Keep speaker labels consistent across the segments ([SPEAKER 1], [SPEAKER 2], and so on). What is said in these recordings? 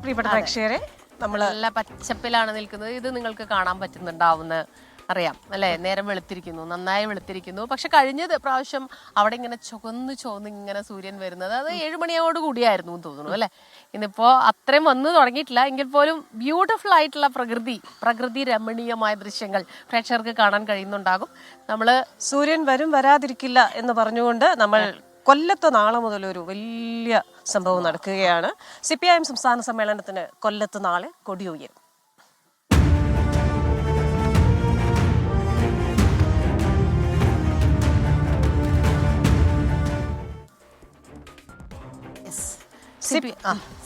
[SPEAKER 1] പ്രിയപ്പെട്ട പ്രേക്ഷകരെ, നമ്മൾ
[SPEAKER 2] നല്ല പച്ചപ്പിലാണ് നിൽക്കുന്നത്. ഇത് നിങ്ങൾക്ക് കാണാൻ പറ്റുന്നുണ്ടാവുന്ന അറിയാം അല്ലേ? നേരം വെളുത്തിരിക്കുന്നു, നന്നായി വെളുത്തിരിക്കുന്നു. പക്ഷെ കഴിഞ്ഞ പ്രാവശ്യം അവിടെ ഇങ്ങനെ ചുവന്ന് ഇങ്ങനെ സൂര്യൻ വരുന്നത് അത് 7 മണിയോട് കൂടിയായിരുന്നു എന്ന് തോന്നുന്നു അല്ലേ? ഇന്നിപ്പോ അത്രയും വന്നു തുടങ്ങിയിട്ടില്ല. എങ്കിൽ പോലും ബ്യൂട്ടിഫുൾ ആയിട്ടുള്ള പ്രകൃതി രമണീയമായ ദൃശ്യങ്ങൾ പ്രേക്ഷകർക്ക് കാണാൻ കഴിയുന്നുണ്ടാകും. നമ്മള്
[SPEAKER 1] സൂര്യൻ വരും വരാതിരിക്കില്ല എന്ന് പറഞ്ഞുകൊണ്ട് നമ്മൾ കൊല്ലത്ത് നാളെ മുതൽ ഒരു വലിയ സംഭവം നടക്കുകയാണ്. CPIM സംസ്ഥാന സമ്മേളനത്തിന് കൊല്ലത്ത് നാളെ കൊടിയുയരും.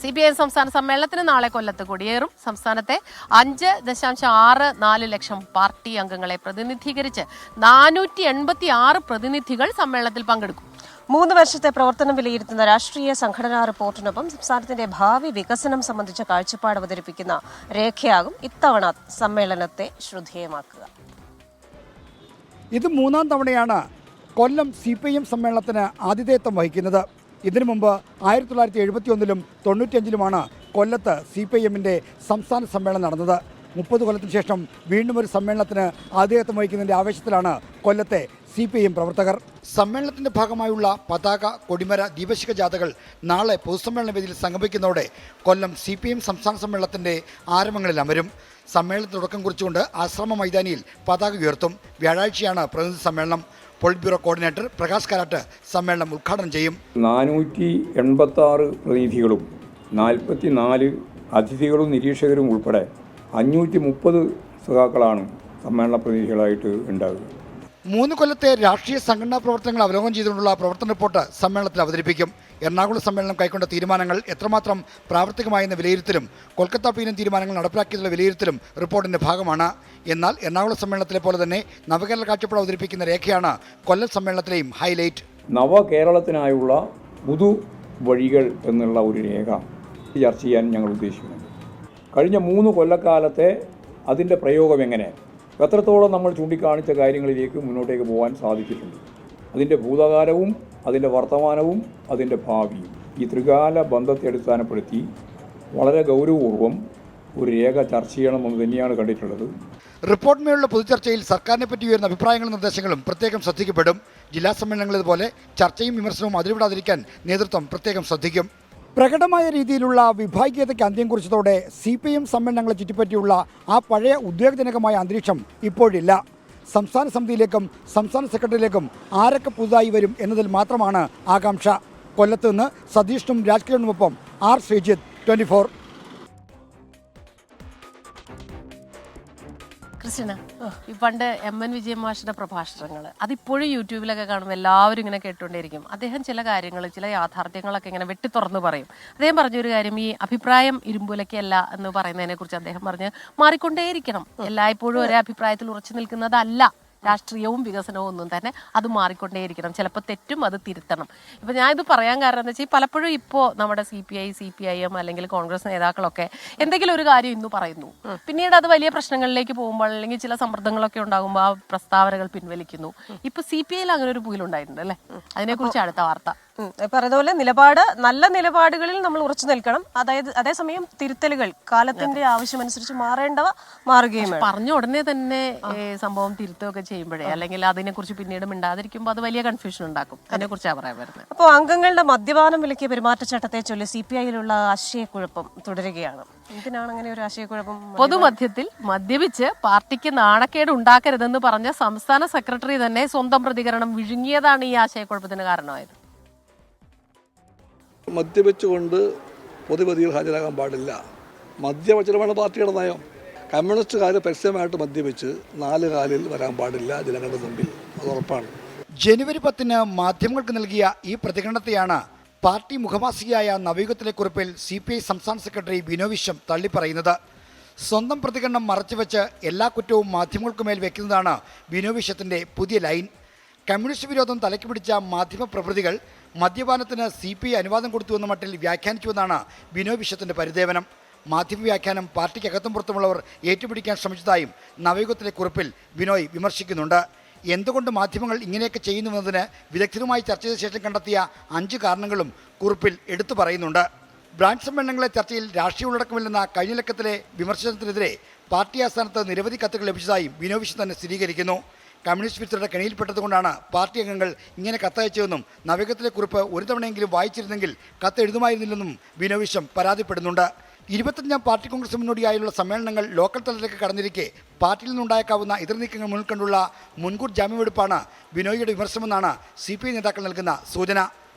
[SPEAKER 2] CPIM സംസ്ഥാന സമ്മേളനത്തിന് നാളെ കൊല്ലത്ത് കൊടിയേറും. സംസ്ഥാനത്തെ 5.64 ലക്ഷം പാർട്ടി അംഗങ്ങളെ പ്രതിനിധീകരിച്ച് 486 പ്രതിനിധികൾ സമ്മേളനത്തിൽ പങ്കെടുക്കും.
[SPEAKER 1] 3 വർഷത്തെ പ്രവർത്തനം വിലയിരുത്തുന്ന രാഷ്ട്രീയ സംഘടനാ റിപ്പോർട്ടിനൊപ്പം സംസ്ഥാനത്തിന്റെ ഭാവി വികസനം സംബന്ധിച്ച കാഴ്ചപ്പാട് അവതരിപ്പിക്കുന്ന രേഖയാകും ഇത്തവണ സമ്മേളനത്തെ ശ്രദ്ധേയമാക്കുക.
[SPEAKER 3] ഇത് 3-ാം തവണയാണ് കൊല്ലം CPIM സമ്മേളനത്തിന് ആതിഥേയത്വം വഹിക്കുന്നത്. ഇതിനു മുമ്പ് 1971-ലും 95-ലുമാണ് കൊല്ലത്ത് CPIMന്റെ സംസ്ഥാന സമ്മേളനം നടന്നത്. 30 കൊല്ലത്തിന് ശേഷം വീണ്ടും ഒരു സമ്മേളനത്തിന് ആതിഥേയത്വം വഹിക്കുന്നതിൻ്റെ ആവേശത്തിലാണ് കൊല്ലത്തെ CPIM പ്രവർത്തകർ. സമ്മേളനത്തിന്റെ ഭാഗമായുള്ള പതാക, കൊടിമര, ദീപശിഖ ജാഥകൾ നാളെ പൊതുസമ്മേളന വേദിയിൽ സംഗമിക്കുന്നതോടെ കൊല്ലം CPIM സംസ്ഥാന സമ്മേളനത്തിന്റെ ആരംഭങ്ങളിൽ അമരും. സമ്മേളനത്തിന് തുടക്കം കുറിച്ചുകൊണ്ട് ആശ്രമ മൈതാനിയിൽ പതാക ഉയർത്തും. വ്യാഴാഴ്ചയാണ് പ്രതിനിധി സമ്മേളനം. Polit bureau coordinator Prakash Karat സമ്മേളനം ഉദ്ഘാടനം ചെയ്യും.
[SPEAKER 4] 486 പ്രതിനിധികളും 44 അതിഥികളും നിരീക്ഷകരും ഉൾപ്പെടെ 530 സഖാക്കളാണ് സമ്മേളന പ്രതിനിധികളായിട്ട് ഉണ്ടാകുക.
[SPEAKER 3] 3 കൊല്ലത്തെ രാഷ്ട്രീയ സംഘടനാ പ്രവർത്തനങ്ങൾ അവലോകനം ചെയ്തുകൊണ്ടുള്ള പ്രവർത്തന റിപ്പോർട്ട് സമ്മേളനത്തിൽ അവതരിപ്പിക്കും. എറണാകുളം സമ്മേളനം കൈക്കൊണ്ട തീരുമാനങ്ങൾ എത്രമാത്രം പ്രാവർത്തികമായെന്ന വിലയിരുത്തലും കൊൽക്കത്ത പീനം തീരുമാനങ്ങൾ നടപ്പിലാക്കിയതിലുള്ള വിലയിരുത്തലും റിപ്പോർട്ടിന്റെ ഭാഗമാണ്. എന്നാൽ എറണാകുളം സമ്മേളനത്തിലെ പോലെ തന്നെ നവകേരള കാഴ്ചപ്പാട് അവതരിപ്പിക്കുന്ന രേഖയാണ് കൊല്ലം സമ്മേളനത്തിലെയും ഹൈലൈറ്റ്.
[SPEAKER 4] നവകേരളത്തിനായുള്ള പുതു വഴികൾ എന്നുള്ള ഒരു രേഖ ചർച്ച ചെയ്യാൻ ഞങ്ങൾ ഉദ്ദേശിക്കുന്നുണ്ട്. കഴിഞ്ഞ 3 കൊല്ലക്കാലത്തെ അതിൻ്റെ പ്രയോഗം എങ്ങനെ, എത്രത്തോളം നമ്മൾ ചൂണ്ടിക്കാണിച്ച കാര്യങ്ങളിലേക്ക് മുന്നോട്ടേക്ക് പോകാൻ സാധിച്ചിട്ടുണ്ട്, അതിൻ്റെ ഭൂതകാലവും അതിൻ്റെ വർത്തമാനവും അതിൻ്റെ ഭാവിയും ഈ ത്രികാല ബന്ധത്തെ അടിസ്ഥാനപ്പെടുത്തി വളരെ ഗൗരവപൂർവ്വം ഒരു രേഖ ചർച്ച ചെയ്യണമെന്ന് തന്നെയാണ് കണ്ടിട്ടുള്ളത്.
[SPEAKER 3] റിപ്പോർട്ടിന്മേലുള്ള പൊതുചർച്ചയിൽ സർക്കാരിനെ പറ്റി ഉയർന്ന അഭിപ്രായങ്ങളും നിർദ്ദേശങ്ങളും പ്രത്യേകം ശ്രദ്ധിക്കപ്പെടും. ജില്ലാ സമ്മേളനങ്ങളിതുപോലെ ചർച്ചയും വിമർശനവും അതിരുവിടാതിരിക്കാൻ നേതൃത്വം പ്രത്യേകം ശ്രദ്ധിക്കും. പ്രകടമായ രീതിയിലുള്ള വിഭാഗീയതയ്ക്ക് അന്ത്യം കുറിച്ചതോടെ CPIM സമ്മേളനങ്ങളെ ചുറ്റിപ്പറ്റിയുള്ള ആ പഴയ ഉദ്വേഗജനകമായ അന്തരീക്ഷം ഇപ്പോഴില്ല. സംസ്ഥാന സമിതിയിലേക്കും സംസ്ഥാന സെക്രട്ടറിയിലേക്കും ആരൊക്കെ പുതുതായി വരും എന്നതിൽ മാത്രമാണ് ആകാംക്ഷ. കൊല്ലത്ത് നിന്ന് സതീഷിനും രാജ്കിരണിനുമൊപ്പം R. ശ്രീജിത്ത്, 24.
[SPEAKER 2] കൃഷ്ണ, ഈ പണ്ട് MN വിജയൻ മാഷിന്റെ പ്രഭാഷണങ്ങൾ അതിപ്പോഴും യൂട്യൂബിലൊക്കെ കാണുമ്പോൾ എല്ലാവരും ഇങ്ങനെ കേട്ടുകൊണ്ടേയിരിക്കും. അദ്ദേഹം ചില കാര്യങ്ങൾ, ചില യാഥാർത്ഥ്യങ്ങളൊക്കെ ഇങ്ങനെ വെട്ടി തുറന്ന് പറയും. അദ്ദേഹം പറഞ്ഞൊരു കാര്യം, ഈ അഭിപ്രായം ഇരുമ്പുലക്കല്ല എന്ന് പറയുന്നതിനെ കുറിച്ച് അദ്ദേഹം പറഞ്ഞ് മാറിക്കൊണ്ടേയിരിക്കണം. എല്ലായ്പ്പോഴും ഒരേ അഭിപ്രായത്തിൽ ഉറച്ചു നിൽക്കുന്നതല്ല രാഷ്ട്രീയവും വികസനവും ഒന്നും തന്നെ, അത് മാറിക്കൊണ്ടേയിരിക്കണം. ചിലപ്പോൾ തെറ്റും, അത് തിരുത്തണം. ഇപ്പം ഞാൻ ഇത് പറയാൻ കാരണം എന്താ വെച്ചാൽ പലപ്പോഴും ഇപ്പോൾ നമ്മുടെ CPIM അല്ലെങ്കിൽ കോൺഗ്രസ് നേതാക്കളൊക്കെ എന്തെങ്കിലും ഒരു കാര്യം ഇന്ന് പറയുന്നു, പിന്നീട് അത് വലിയ പ്രശ്നങ്ങളിലേക്ക് പോകുമ്പോൾ അല്ലെങ്കിൽ ചില സമ്മർദ്ദങ്ങളൊക്കെ ഉണ്ടാകുമ്പോൾ ആ പ്രസ്താവനകൾ പിൻവലിക്കുന്നു. ഇപ്പൊ CPIയിൽ അങ്ങനെ ഒരു പുകയിലുണ്ടായിട്ടുണ്ട് അല്ലേ? അതിനെക്കുറിച്ച് അടുത്ത വാർത്ത.
[SPEAKER 1] പറയുന്ന പോലെ നല്ല നിലപാടുകളിൽ നമ്മൾ ഉറച്ചു നിൽക്കണം. അതായത് അതേസമയം തിരുത്തലുകൾ കാലത്തിന്റെ ആവശ്യമനുസരിച്ച് മാറേണ്ടവ മാറുകയും
[SPEAKER 2] പറഞ്ഞ ഉടനെ തന്നെ സംഭവം തിരുത്തുകയൊക്കെ ചെയ്യുമ്പോഴേ അല്ലെങ്കിൽ അതിനെക്കുറിച്ച് പിന്നീട് മിണ്ടാതിരിക്കുമ്പോൾ അത് വലിയ കൺഫ്യൂഷൻ ഉണ്ടാക്കും. അതിനെക്കുറിച്ചാണ് പറയാൻ വരുന്നത്.
[SPEAKER 1] അപ്പോൾ അംഗങ്ങളുടെ മദ്യപാനം വിലക്കിയ പെരുമാറ്റച്ചട്ടത്തെ ചൊല്ലി CPIയിലുള്ള ആശയക്കുഴപ്പം തുടരുകയാണ്. എന്തിനാണ് അങ്ങനെ ഒരു ആശയക്കുഴപ്പം?
[SPEAKER 2] പൊതുമധ്യത്തിൽ മദ്യപിച്ച് പാർട്ടിക്ക് നാണക്കേട് ഉണ്ടാക്കരുതെന്ന് പറഞ്ഞ സംസ്ഥാന സെക്രട്ടറി തന്നെ സ്വന്തം പ്രതികരണം വിഴുങ്ങിയതാണ് ഈ ആശയക്കുഴപ്പത്തിന് കാരണമായത്.
[SPEAKER 5] മദ്യപിച്ചുകൊണ്ട് പൊതുവേദിയിൽ ഹാജരാകാൻ പാടില്ല. മദ്യവചനമാണ് പാർട്ടിയുടെ നയം. കമ്മ്യൂണിസ്റ്റുകാർ പരസ്യമായിട്ട് മദ്യപിച്ച് 4 കാലിൽ വരാൻ പാടില്ല ജനങ്ങളുടെ മുമ്പിൽ, അത് ഉറപ്പാണ്.
[SPEAKER 3] ജനുവരി 10-ന് മാധ്യമങ്ങൾക്ക് നൽകിയ ഈ പ്രതികരണത്തെയാണ് പാർട്ടി മുഖമാസികയായ നവയുഗത്തിലെ കുറിപ്പിൽ CPI സംസ്ഥാന സെക്രട്ടറി ബിനോ വിശ്വം തള്ളിപ്പറയുന്നത്. സ്വന്തം പ്രതികരണം മറച്ചുവെച്ച് എല്ലാ കുറ്റവും മാധ്യമങ്ങൾക്കുമേൽ വെക്കുന്നതാണ് ബിനോ വിശ്വത്തിൻ്റെ പുതിയ ലൈൻ. കമ്മ്യൂണിസ്റ്റ് വിരോധം തലയ്ക്ക് പിടിച്ച മാധ്യമ പ്രവൃത്തികൾ മദ്യപാനത്തിന് CPI അനുവാദം കൊടുത്തുവെന്ന മട്ടിൽ വ്യാഖ്യാനിച്ചുവെന്നാണ് ബിനോ വിശ്വത്തിൻ്റെ പരിദേവനം. മാധ്യമ വ്യാഖ്യാനം പാർട്ടിക്കകത്തും പുറത്തുമുള്ളവർ ഏറ്റുപിടിക്കാൻ ശ്രമിച്ചതായും നവയുഗത്തിലെ കുറിപ്പിൽ ബിനോയ് വിമർശിക്കുന്നുണ്ട്. എന്തുകൊണ്ട് മാധ്യമങ്ങൾ ഇങ്ങനെയൊക്കെ ചെയ്യുന്നുവെന്നതിന് വിദഗ്ധരുമായി ചർച്ച ചെയ്ത ശേഷം കണ്ടെത്തിയ 5 കാരണങ്ങളും കുറിപ്പിൽ എടുത്തു പറയുന്നുണ്ട്. ബ്രാഞ്ച് സമ്മേളനങ്ങളെ ചർച്ചയിൽ രാഷ്ട്രീയ ഉള്ളടക്കമില്ലെന്ന കഴിഞ്ഞ ലക്കത്തിലെ വിമർശനത്തിനെതിരെ പാർട്ടി ആസ്ഥാനത്ത് നിരവധി കത്തുകൾ ലഭിച്ചതായും ബിനോ വിശ്വം തന്നെ സ്ഥിരീകരിക്കുന്നു. കമ്മ്യൂണിസ്റ്റ് വിരുദ്ധരുടെ കെണിയിൽപ്പെട്ടതുകൊണ്ടാണ് പാർട്ടി അംഗങ്ങൾ ഇങ്ങനെ കത്തയച്ചതെന്നും നവയുഗത്തിലെ കുറിപ്പ് ഒരു തവണയെങ്കിലും വായിച്ചിരുന്നെങ്കിൽ കത്ത് എഴുതുമായിരുന്നില്ലെന്നും ബിനോ വിശ്വം പരാതിപ്പെടുന്നുണ്ട്. 25ാം പാർട്ടി കോൺഗ്രസ് മുന്നോടിയായുള്ള സമ്മേളനങ്ങൾ ലോക്കൽ തലത്തിലേക്ക് കടന്നിരിക്കെ പാർട്ടിയിൽ നിന്നുണ്ടായേക്കാവുന്ന എതിർ നീക്കങ്ങൾ മുന്നിൽ കണ്ടുള്ള മുൻകൂർ ജാമ്യമെടുപ്പാണ് ബിനോയിയുടെ വിമർശനമെന്നാണ് CPI നേതാക്കൾ നൽകുന്ന സൂചന.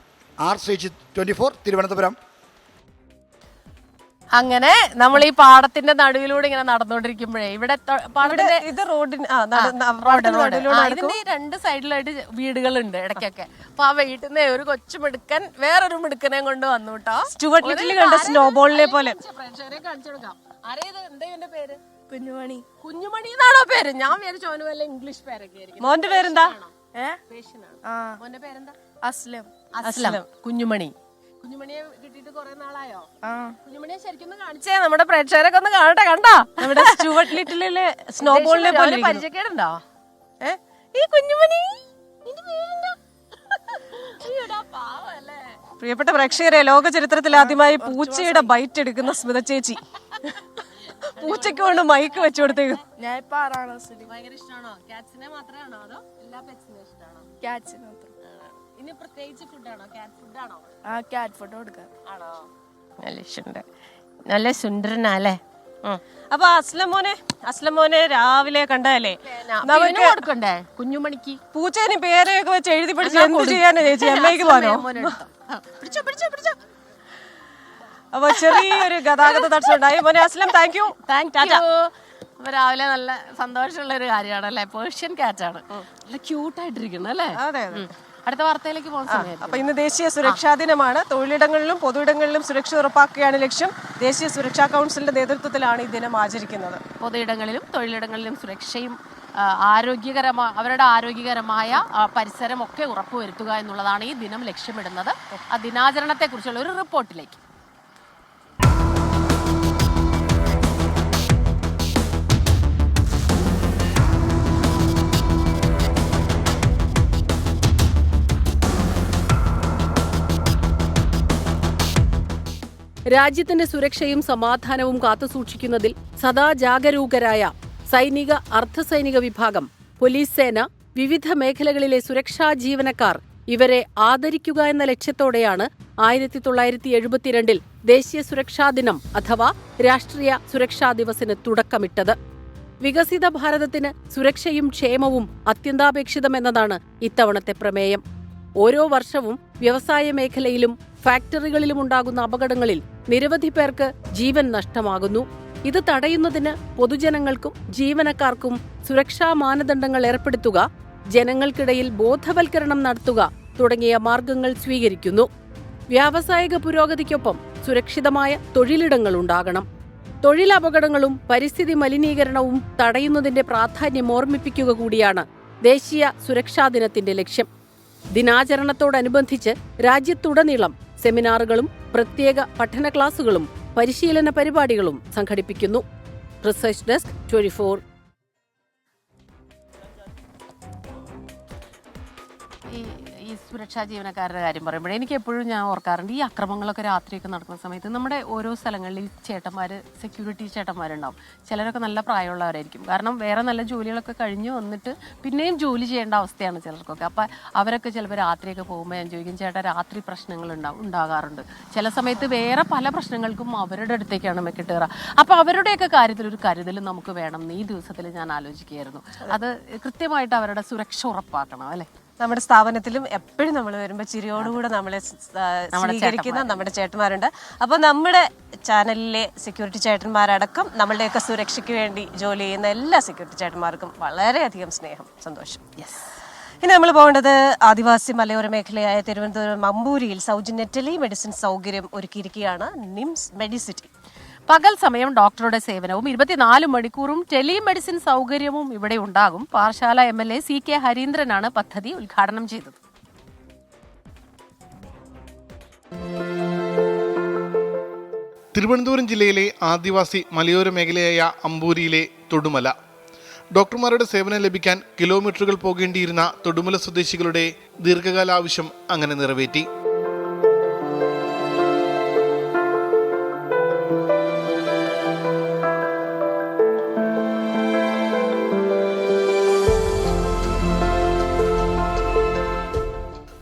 [SPEAKER 3] ആർ ശ്രീജിത്ത്, 24, തിരുവനന്തപുരം.
[SPEAKER 2] അങ്ങനെ നമ്മൾ ഈ പാടത്തിന്റെ നടുവിലൂടെ ഇങ്ങനെ നടന്നുകൊണ്ടിരിക്കുമ്പോഴേ ഇവിടെ പാടത്തിന്റെ
[SPEAKER 1] ഇത് റോഡിന്
[SPEAKER 2] ഇതിന്റെ ഈ രണ്ട് സൈഡിലായിട്ട് വീടുകളുണ്ട് ഇടയ്ക്കൊക്കെ. അപ്പൊ ആ വീട്ടിൽ നിന്ന് ഒരു കൊച്ചു മിടുക്കൻ വേറൊരു മിടുക്കനെ കൊണ്ട് വന്നു കേട്ടോ.
[SPEAKER 1] സ്റ്റുവർട്ട് ലിറ്റിൽ കണ്ട സ്നോബോളിനെ പോലെ.
[SPEAKER 2] പ്രേക്ഷകരെ കാണിച്ചു കൊടുക്കാം. ആരേത്? എന്താ ഇവന്റെ പേര്?
[SPEAKER 6] കുഞ്ഞുമണി.
[SPEAKER 2] കുഞ്ഞുമണി എന്നാണോ പേര്? ഞാൻ വിചാരിച്ചു അവന് വല്ല ഇംഗ്ലീഷ് പേരൊക്കെ ആയിരിക്കും.
[SPEAKER 1] മോന്റെ പേരെന്താ?
[SPEAKER 2] മോന്റെ പേരെന്താ?
[SPEAKER 6] അസ്ലം.
[SPEAKER 2] അസ്ലം. കുഞ്ഞുമണി. കുഞ്ഞുമണിയെ കിട്ടിയിട്ട് കുറെ നാളായോ? കുഞ്ഞുമണിയെ ശരിക്കും കാണിച്ചേ നമ്മുടെ പ്രേക്ഷകരൊക്കെ ഒന്ന് കാണട്ടെ. കണ്ടാ
[SPEAKER 1] നമ്മുടെ സ്റ്റുവർട്ട് ലിറ്റിലെ സ്നോബോളിനെ പോലെ
[SPEAKER 2] പരിചയക്കേടുണ്ടോ? ഈ കുഞ്ഞുമണി
[SPEAKER 1] പ്രിയപ്പെട്ട പ്രേക്ഷകരെ, ലോക ചരിത്രത്തിൽ ആദ്യമായി പൂച്ചയുടെ ബൈറ്റ് എടുക്കുന്ന സ്മിത ചേച്ചി. പൂച്ചയ്ക്ക് കൊണ്ട് മൈക്ക് വെച്ചു കൊടുത്തേക്കും.
[SPEAKER 6] ഞാൻ ഇപ്പൊ 6ാം ക്ലാസ്സിൽ.
[SPEAKER 2] ഭയങ്കര ഇഷ്ടമാണോ? കാറ്റ്സിനെ മാത്രമാണോ അതോ എല്ലാ പെറ്റ്സിനെ ഇഷ്ടമാണോ?
[SPEAKER 6] ക്യാറ്റ്സിന് മാത്രം.
[SPEAKER 2] ഇനി പ്രത്യേകിച്ച് ഫുഡാണോ? കാറ്റ് ഫുഡാണോ?
[SPEAKER 6] ക്യാറ്റ് ഫുഡ് കൊടുക്കാം.
[SPEAKER 2] ആണോ? നല്ല ഇഷ്ടമുണ്ട്. നല്ല സുന്ദരനല്ലേ?
[SPEAKER 1] അപ്പൊ അസ്ലം മോനെ രാവിലെ കണ്ടതല്ലേ നമുക്ക്
[SPEAKER 2] കൊടുക്കണ്ടേ കുഞ്ഞുമണിക്ക്?
[SPEAKER 1] പൂച്ചേന് പേരൊക്കെ വെച്ച് എഴുതി പിടിച്ച് എന്ത് ചെയ്യാനാ ചേച്ചി? അമ്മയ്ക്ക് പോകാനോ? അപ്പൊ ചെറിയൊരു ഗതാഗത തടസ്സം ഉണ്ടായി. മോനെ അസ്ലം, താങ്ക് യു.
[SPEAKER 2] അപ്പൊ രാവിലെ നല്ല സന്തോഷമുള്ള ഒരു കാര്യമാണല്ലേ. പേർഷ്യൻ കാറ്റാണ്, നല്ല ക്യൂട്ടായിട്ടിരിക്കണം അല്ലേ?
[SPEAKER 1] അതെ അതെ.
[SPEAKER 2] അടുത്ത വാർത്തയിലേക്ക് പോകുന്ന സമയത്ത്
[SPEAKER 1] അപ്പൊ ഇന്ന് ദേശീയ സുരക്ഷാ ദിനമാണ്. തൊഴിലിടങ്ങളിലും പൊതുയിടങ്ങളിലും സുരക്ഷ ഉറപ്പാക്കുകയാണ് ലക്ഷ്യം. ദേശീയ സുരക്ഷാ കൗൺസിലിന്റെ നേതൃത്വത്തിലാണ് ഈ ദിനം ആചരിക്കുന്നത്.
[SPEAKER 2] പൊതുയിടങ്ങളിലും തൊഴിലിടങ്ങളിലും സുരക്ഷയും അവരുടെ ആരോഗ്യകരമായ പരിസരം ഒക്കെ ഉറപ്പുവരുത്തുക എന്നുള്ളതാണ് ഈ ദിനം ലക്ഷ്യമിടുന്നത്. ആ ദിനാചരണത്തെക്കുറിച്ചുള്ള ഒരു റിപ്പോർട്ടിലേക്ക്. രാജ്യത്തിന്റെ സുരക്ഷയും സമാധാനവും കാത്തുസൂക്ഷിക്കുന്നതിൽ സദാ ജാഗരൂകരായ സൈനിക, അർദ്ധസൈനിക വിഭാഗം, പോലീസ് സേന, വിവിധ മേഖലകളിലെ സുരക്ഷാ ജീവനക്കാർ ഇവരെ ആദരിക്കുക എന്ന ലക്ഷ്യത്തോടെയാണ് 1972 ദേശീയ സുരക്ഷാ ദിനം അഥവാ രാഷ്ട്രീയ സുരക്ഷാ ദിവസിന് തുടക്കമിട്ടത്. വികസിത ഭാരതത്തിന് സുരക്ഷയും ക്ഷേമവും അത്യന്താപേക്ഷിതമെന്നതാണ് ഇത്തവണത്തെ പ്രമേയം. ഓരോ വർഷവും വ്യവസായ മേഖലയിലും ഫാക്ടറികളിലും ഉണ്ടാകുന്ന അപകടങ്ങളിൽ നിരവധി പേർക്ക് ജീവൻ നഷ്ടമാകുന്നു. ഇത് തടയുന്നതിന് പൊതുജനങ്ങൾക്കും ജീവനക്കാർക്കും സുരക്ഷാ മാനദണ്ഡങ്ങൾ ഏർപ്പെടുത്തുക, ജനങ്ങൾക്കിടയിൽ ബോധവൽക്കരണം നടത്തുക തുടങ്ങിയ മാർഗങ്ങൾ സ്വീകരിക്കുന്നു. വ്യാവസായിക പുരോഗതിക്കൊപ്പം സുരക്ഷിതമായ തൊഴിലിടങ്ങൾ ഉണ്ടാകണം. തൊഴിലപകടങ്ങളും പരിസ്ഥിതി മലിനീകരണവും തടയുന്നതിന്റെ പ്രാധാന്യം ഓർമ്മിപ്പിക്കുക കൂടിയാണ് ദേശീയ സുരക്ഷാ ദിനത്തിന്റെ ലക്ഷ്യം. ദിനാചരണത്തോടനുബന്ധിച്ച് രാജ്യത്തുടനീളം സെമിനാറുകളും പ്രത്യേക പഠന ക്ലാസുകളും പരിശീലന പരിപാടികളും സംഘടിപ്പിക്കുന്നു. Research desk 24. ഈ സുരക്ഷാ ജീവനക്കാരുടെ കാര്യം പറയുമ്പോഴേ എനിക്ക് എപ്പോഴും ഞാൻ ഓർക്കാറുണ്ട്, ഈ അക്രമങ്ങളൊക്കെ രാത്രിയൊക്കെ നടക്കുന്ന സമയത്ത് നമ്മുടെ ഓരോ സ്ഥലങ്ങളിൽ സെക്യൂരിറ്റി ചേട്ടന്മാരുണ്ടാവും. ചിലരൊക്കെ നല്ല പ്രായമുള്ളവരായിരിക്കും. കാരണം വേറെ നല്ല ജോലികളൊക്കെ കഴിഞ്ഞ് വന്നിട്ട് പിന്നെയും ജോലി ചെയ്യേണ്ട അവസ്ഥയാണ് ചിലർക്കൊക്കെ. അപ്പം അവരൊക്കെ ചിലപ്പോൾ രാത്രിയൊക്കെ പോകുമ്പോൾ ഞാൻ ചോദിക്കും, ചേട്ടാ രാത്രി പ്രശ്നങ്ങൾ ഉണ്ടാകാറുണ്ട്. ചില സമയത്ത് വേറെ പല പ്രശ്നങ്ങൾക്കും അവരുടെ അടുത്തേക്കാണ് മെക്കിട്ട് കയറുക. അപ്പോൾ അവരുടെയൊക്കെ കാര്യത്തിൽ ഒരു കരുതൽ നമുക്ക് വേണം എന്ന് ഈ ദിവസത്തിൽ ഞാൻ ആലോചിക്കുകയായിരുന്നു. അത് കൃത്യമായിട്ട് അവരുടെ സുരക്ഷ ഉറപ്പാക്കണം അല്ലേ?
[SPEAKER 1] നമ്മുടെ സ്ഥാപനത്തിലും എപ്പോഴും നമ്മൾ വരുമ്പോൾ ചിരിയോടുകൂടെ നമ്മളെ സ്വീകരിക്കുന്ന നമ്മുടെ ചേട്ടന്മാരുണ്ട്. അപ്പോൾ നമ്മുടെ ചാനലിലെ സെക്യൂരിറ്റി ചേട്ടന്മാരടക്കം നമ്മളുടെയൊക്കെ സുരക്ഷയ്ക്ക് വേണ്ടി ജോലി ചെയ്യുന്ന എല്ലാ സെക്യൂരിറ്റി ചേട്ടന്മാർക്കും വളരെയധികം സ്നേഹം, സന്തോഷം. ഇനി നമ്മൾ പോകേണ്ടത് ആദിവാസി മലയോര മേഖലയായ തിരുവനന്തപുരം അമ്പൂരിയിൽ സൗജന്യ ടെലിമെഡിസിൻ സൗകര്യം ഒരുക്കിയിരിക്കുകയാണ് നിംസ് മെഡിസിറ്റി.
[SPEAKER 2] പകൽ സമയം ഡോക്ടറുടെ സേവനവും 24 മണിക്കൂറും ടെലിമെഡിസിൻ സൗകര്യവും ഇവിടെ ഉണ്ടാകും. പാറശാല MLA CK ഹരീന്ദ്രനാണ് പദ്ധതി ഉദ്ഘാടനം ചെയ്തത്.
[SPEAKER 7] തിരുവനന്തപുരം ജില്ലയിലെ ആദിവാസി മലയോര മേഖലയായ അമ്പൂരിയിലെ തൊടുമല. ഡോക്ടർമാരുടെ സേവനം ലഭിക്കാൻ കിലോമീറ്ററുകൾ പോകേണ്ടിയിരുന്ന തൊടുമല സ്വദേശികളുടെ ദീർഘകാല ആവശ്യം അങ്ങനെ നിറവേറ്റി.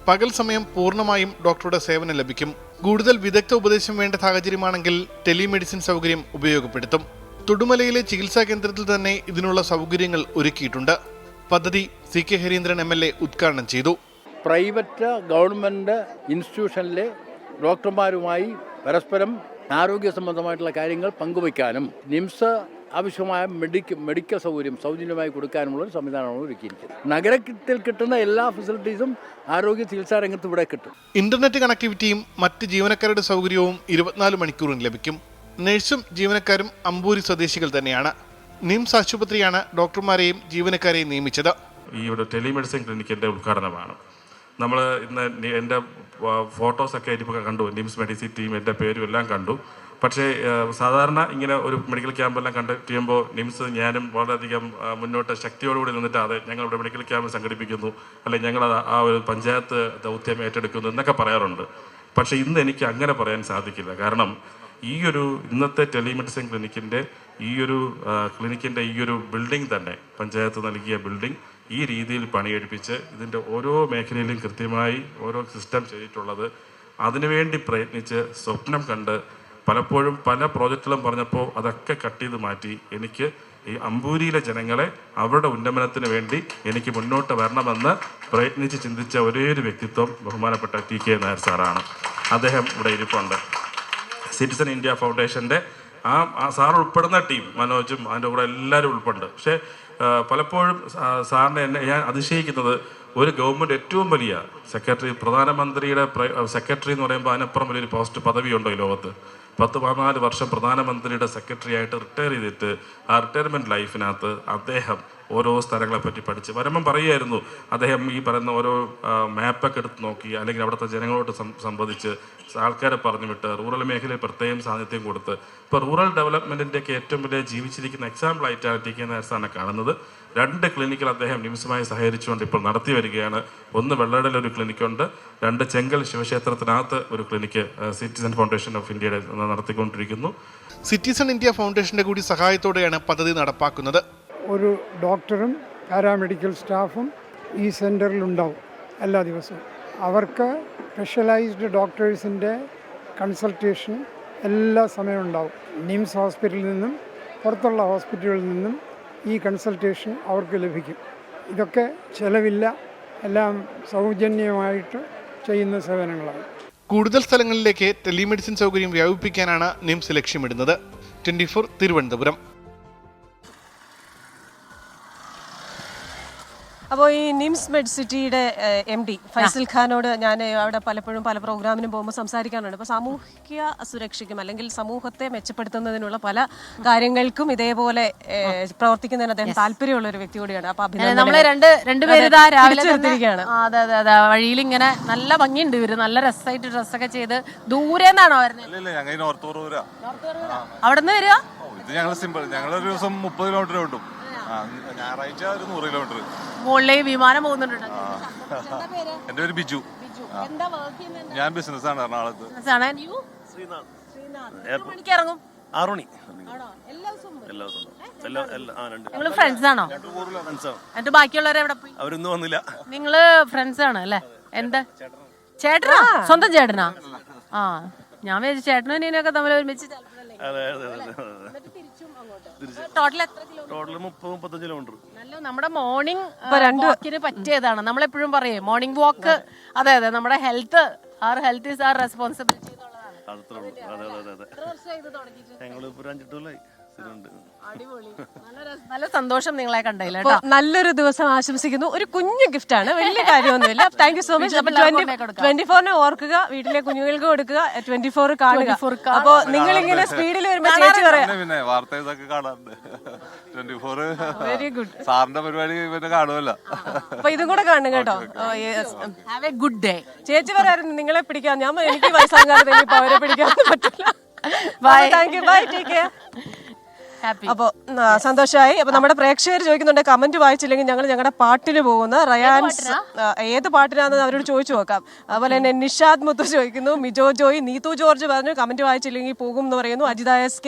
[SPEAKER 7] പകൽ സമയം പൂർണ്ണമായും ഡോക്ടറുടെ സേവനം ലഭിക്കും. കൂടുതൽ വിദഗ്ധ ഉപദേശം വേണ്ട സാഹചര്യമാണെങ്കിൽ ടെലിമെഡിസിൻ സൗകര്യം ഉപയോഗപ്പെടുത്തും. തൊടുമലയിലെ ചികിത്സാ കേന്ദ്രത്തിൽ തന്നെ ഇതിനുള്ള സൗകര്യങ്ങൾ ഒരുക്കിയിട്ടുണ്ട്. പദ്ധതി CK ഹരീന്ദ്രൻ MLA ഉദ്ഘാടനം ചെയ്തു.
[SPEAKER 8] പ്രൈവറ്റ് ഗവൺമെൻറ് ഇൻസ്റ്റിറ്റ്യൂഷനിലെ ഡോക്ടർമാരുമായി പരസ്പരം ആരോഗ്യ സംബന്ധമായിട്ടുള്ള കാര്യങ്ങൾ പങ്കുവയ്ക്കാനും നിംസ് ആവശ്യമായ മെഡിക്കൽ സൗകര്യം സൗജന്യമായി കൊടുക്കാനുമുള്ള ഒരു സംവിധാനമാണ് ഒരുക്കിയിരിക്കുന്നത്. നഗരത്തിൽ കിട്ടുന്ന എല്ലാ ഫെസിലിറ്റീസും ആരോഗ്യ ചികിത്സാ രംഗത്ത് ഇവിടെ കിട്ടും.
[SPEAKER 7] ഇന്റർനെറ്റ് കണക്ടിവിറ്റിയും മറ്റ് ജീവനക്കാരുടെ സൗകര്യവും 24 മണിക്കൂറും ലഭിക്കും. നഴ്സും ജീവനക്കാരും അമ്പൂരി സ്വദേശികൾ തന്നെയാണ്. നിംസ് ആശുപത്രിയാണ് ഡോക്ടർമാരെയും ജീവനക്കാരെയും നിയമിച്ചത്.
[SPEAKER 9] ഈ ഒരു ടെലിമെഡിസിൻ ക്ലിനിക്കിൻ്റെ ഉദ്ഘാടനമാണ്. നമ്മൾ ഇന്ന് എൻ്റെ ഫോട്ടോസൊക്കെ ഇപ്പോൾ കണ്ടു, നിംസ് മെഡിസിൻ ടീം എൻ്റെ പേരും എല്ലാം കണ്ടു. പക്ഷേ സാധാരണ ഇങ്ങനെ ഒരു മെഡിക്കൽ ക്യാമ്പെല്ലാം കണ്ടക്ട് ചെയ്യുമ്പോൾ നിംസ് ഞാനും വളരെയധികം മുന്നോട്ട് ശക്തിയോടുകൂടി നിന്നിട്ട് അതെ ഞങ്ങളിവിടെ മെഡിക്കൽ ക്യാമ്പ് സംഘടിപ്പിക്കുന്നു, അല്ലെങ്കിൽ ഞങ്ങൾ ആ ഒരു പഞ്ചായത്ത് ദൗത്യം ഏറ്റെടുക്കുന്നു എന്നൊക്കെ പറയാറുണ്ട്. പക്ഷേ ഇന്ന് എനിക്ക് അങ്ങനെ പറയാൻ സാധിക്കില്ല. കാരണം ഈ ഒരു ഇന്നത്തെ ടെലിമെഡിസിൻ ക്ലിനിക്കിൻ്റെ ഈ ഒരു ബിൽഡിംഗ് തന്നെ പഞ്ചായത്ത് നൽകിയ ബിൽഡിംഗ് ഈ രീതിയിൽ പണിയെടുപ്പിച്ച് ഇതിൻ്റെ ഓരോ മേഖലയിലും കൃത്യമായി ഓരോ സിസ്റ്റം ചെയ്തിട്ടുള്ളത് അതിനുവേണ്ടി പ്രയത്നിച്ച് സ്വപ്നം കണ്ട് പലപ്പോഴും പല പ്രോജക്റ്റുകളും പറഞ്ഞപ്പോൾ അതൊക്കെ കട്ട് ചെയ്ത് മാറ്റി എനിക്ക് ഈ അമ്പൂരിയിലെ ജനങ്ങളെ അവരുടെ ഉന്നമനത്തിന് വേണ്ടി എനിക്ക് മുന്നോട്ട് വരണമെന്ന് പ്രയത്നിച്ച് ചിന്തിച്ച ഒരേ ഒരു വ്യക്തിത്വം ബഹുമാനപ്പെട്ട TK നായർ സാറാണ്. അദ്ദേഹം ഇവിടെ ഇരിപ്പുണ്ട്. സിറ്റിസൺ ഇന്ത്യ ഫൗണ്ടേഷൻ്റെ ആ സാർ ഉൾപ്പെടുന്ന ടീം, മനോജും അതിൻ്റെ കൂടെ എല്ലാവരും ഉൾപ്പെടുന്നുണ്ട്. പക്ഷേ പലപ്പോഴും സാറിനെ ഞാൻ അതിശയിക്കുന്നത് ഒരു ഗവൺമെൻറ് ഏറ്റവും വലിയ സെക്രട്ടറി, പ്രധാനമന്ത്രിയുടെ സെക്രട്ടറി എന്ന് പറയുമ്പോൾ അതിനപ്പുറം വലിയൊരു പദവിയുണ്ടോ ഈ ലോകത്ത്? 14 വർഷം പ്രധാനമന്ത്രിയുടെ സെക്രട്ടറി ആയിട്ട് റിട്ടയർ ചെയ്തിട്ട് ആ റിട്ടയർമെൻറ്റ് ലൈഫിനകത്ത് അദ്ദേഹം ഓരോ സ്ഥലങ്ങളെപ്പറ്റി പഠിച്ച് വരുമ്പം പറയുമായിരുന്നു. അദ്ദേഹം ഈ പറയുന്ന ഓരോ മാപ്പൊക്കെ എടുത്ത് നോക്കി, അല്ലെങ്കിൽ അവിടുത്തെ ജനങ്ങളോട് സംവദിച്ച് ആൾക്കാരെ പറഞ്ഞു വിട്ട് റൂറൽ മേഖലയിൽ പ്രത്യേകം സാന്നിധ്യം കൊടുത്ത് ഇപ്പോൾ റൂറൽ ഡെവലപ്മെൻറ്റിൻ്റെയൊക്കെ ഏറ്റവും വലിയ ജീവിച്ചിരിക്കുന്ന എക്സാമ്പിളായിട്ടാണ് TK നായർ സാറിനെ കാണുന്നത്. 2 ക്ലിനിക്കിൽ അദ്ദേഹം നിംസുമായി സഹകരിച്ചുകൊണ്ട് ഇപ്പോൾ നടത്തി വരികയാണ്. ഒന്ന് വെള്ളടയിൽ ഒരു ക്ലിനിക്കുണ്ട്, 2 ചെങ്കൽ ശിവക്ഷേത്രത്തിനകത്ത് ഒരു ക്ലിനിക്ക് സിറ്റിസൺ ഫൗണ്ടേഷൻ ഓഫ് ഇന്ത്യയുടെ നടത്തിക്കൊണ്ടിരിക്കുന്നു.
[SPEAKER 7] സിറ്റിസൺ ഇന്ത്യ ഫൗണ്ടേഷന്റെ കൂടി സഹായത്തോടെയാണ് പദ്ധതി നടപ്പാക്കുന്നത്.
[SPEAKER 10] ഒരു ഡോക്ടറും പാരാമെഡിക്കൽ സ്റ്റാഫും ഈ സെൻറ്ററിലുണ്ടാവും എല്ലാ ദിവസവും. അവർക്ക് സ്പെഷ്യലൈസ്ഡ് ഡോക്ടേഴ്സിൻ്റെ കൺസൾട്ടേഷൻ എല്ലാ സമയവും ഉണ്ടാവും. നിംസ് ഹോസ്പിറ്റലിൽ നിന്നും പുറത്തുള്ള ഹോസ്പിറ്റലുകളിൽ നിന്നും ഈ കൺസൾട്ടേഷൻ അവർക്ക് ലഭിക്കും. ഇതൊക്കെ ചിലവില്ല, എല്ലാം സൗജന്യമായിട്ട് ചെയ്യുന്ന സേവനങ്ങളാണ്.
[SPEAKER 7] കൂടുതൽ സ്ഥലങ്ങളിലേക്ക് ടെലിമെഡിസിൻ സൗകര്യം വ്യാപിപ്പിക്കാനാണ് നിംസ് ലക്ഷ്യമിടുന്നത്. 24 തിരുവനന്തപുരം.
[SPEAKER 1] അപ്പോൾ ഈ നിംസ് മെഡ്സിറ്റിയുടെ MD ഫൈസൽ ഖാനോട് ഞാൻ അവിടെ പലപ്പോഴും പല പ്രോഗ്രാമിനും പോകുമ്പോൾ സംസാരിക്കാറുണ്ട്. അപ്പോൾ സാമൂഹിക സുരക്ഷയ്ക്കും അല്ലെങ്കിൽ സമൂഹത്തെ മെച്ചപ്പെടുത്തുന്നതിനുള്ള പല കാര്യങ്ങൾക്കും ഇതേപോലെ പ്രവർത്തിക്കുന്നതിന് അദ്ദേഹം താല്പര്യമുള്ള ഒരു വ്യക്തി കൂടിയാണ്. അപ്പോൾ
[SPEAKER 2] നമ്മള് രണ്ടുപേരും അതെ വഴിയിൽ ഇങ്ങനെ നല്ല ഭംഗിയുണ്ട്. ഇവര് നല്ല രസമായിട്ട് ഡ്രസ്സൊക്കെ ചെയ്ത് ദൂരെന്നാണോ വരുന്നത്? അവിടെ നിന്ന് വരിക?
[SPEAKER 11] ഞങ്ങളൊരു ദിവസം 30 കിലോമീറ്റർ കിട്ടും, ഞായറാഴ്ച ഒരു 100 കിലോമീറ്റർ.
[SPEAKER 2] മുകളിലേക്ക് വിമാനം പോകുന്നുണ്ട്.
[SPEAKER 11] എന്റെ പേര് ബിജു. ഞാൻ ബിസിനസ്സാണ് എറണാകുളത്ത്.
[SPEAKER 2] ഇറങ്ങും
[SPEAKER 11] 6 മണി.
[SPEAKER 2] നിങ്ങള് ഫ്രണ്ട്സ് ആണോ? എന്നിട്ട് ബാക്കിയുള്ളവരെ എവിടെ പോയി?
[SPEAKER 11] അവരൊന്നും വന്നില്ല.
[SPEAKER 2] നിങ്ങള് ഫ്രണ്ട്സ് ആണ് അല്ലേ? എന്താ ചേട്ടനാ? സ്വന്തം ചേട്ടനാ? ആ, ഞാൻ വിചാരിച്ചു ചേട്ടനും നീനൊക്കെ തമ്മിൽ ഒരുമിച്ച്. Total
[SPEAKER 11] 30-35 kilometre.
[SPEAKER 2] നമ്മുടെ മോർണിംഗ് വാക്കിന് പറ്റിയതാണ്. നമ്മളെപ്പോഴും പറയേ മോർണിംഗ് വാക്ക്. അതെ, നമ്മുടെ ഹെൽത്ത് ഈസ് ആർ റെസ്പോൺസിബിലിറ്റി. നല്ല സന്തോഷം നിങ്ങളെ കണ്ടതിൽ.
[SPEAKER 1] നല്ലൊരു ദിവസം ആശംസിക്കുന്നു. ഒരു കുഞ്ഞു ഗിഫ്റ്റാണ്, വലിയ കാര്യമൊന്നുമില്ല. Thank you so much. 24 ഓർക്കുക, വീട്ടിലെ കുഞ്ഞുങ്ങൾക്ക് കൊടുക്കുക, 24 കാണുക. അപ്പൊ നിങ്ങൾ ഇങ്ങനെ സ്പീഡിൽ വരുമ്പോ ചേച്ചി പറയാം.
[SPEAKER 11] പിന്നെ വാർത്ത ഇതൊക്കെ കാണാറുണ്ട്. 24
[SPEAKER 1] വെരി ഗുഡ്.
[SPEAKER 11] സാറിന്റെ പരിപാടി പിന്നെ കാണുമല്ലോ.
[SPEAKER 1] അപ്പൊ ഇതും കൂടെ കാണും കേട്ടോ.
[SPEAKER 2] Have A good day.
[SPEAKER 1] ചേച്ചി പറയാറുണ്ട് നിങ്ങളെ പിടിക്കാൻ. ഞാൻ എനിക്ക് വയസ്സാകാതെ ഇനിയിപ്പോ അവരെ പിടിക്കാൻ പറ്റില്ല. Bye. Thank you. Bye. Take care. അപ്പോൾ സന്തോഷമായി. അപ്പോൾ നമ്മുടെ പ്രേക്ഷകർ ചോദിക്കുന്നുണ്ട് കമന്റ് വായിച്ചില്ലെങ്കിൽ ഞങ്ങൾ ഞങ്ങളുടെ പാട്ടിന് പോകുന്ന റയാൻസ് ഏത് പാട്ടിനാണെന്ന് അവരോട് ചോദിച്ചു നോക്കാം. അതുപോലെ തന്നെ നിഷാദ് മുത്തു ചോദിക്കുന്നു, മിജോ ജോയ്, നീതു ജോർജ് പറഞ്ഞു കമന്റ് വായിച്ചില്ലെങ്കിൽ പോകും എന്ന് പറയുന്നു. അജിത SK,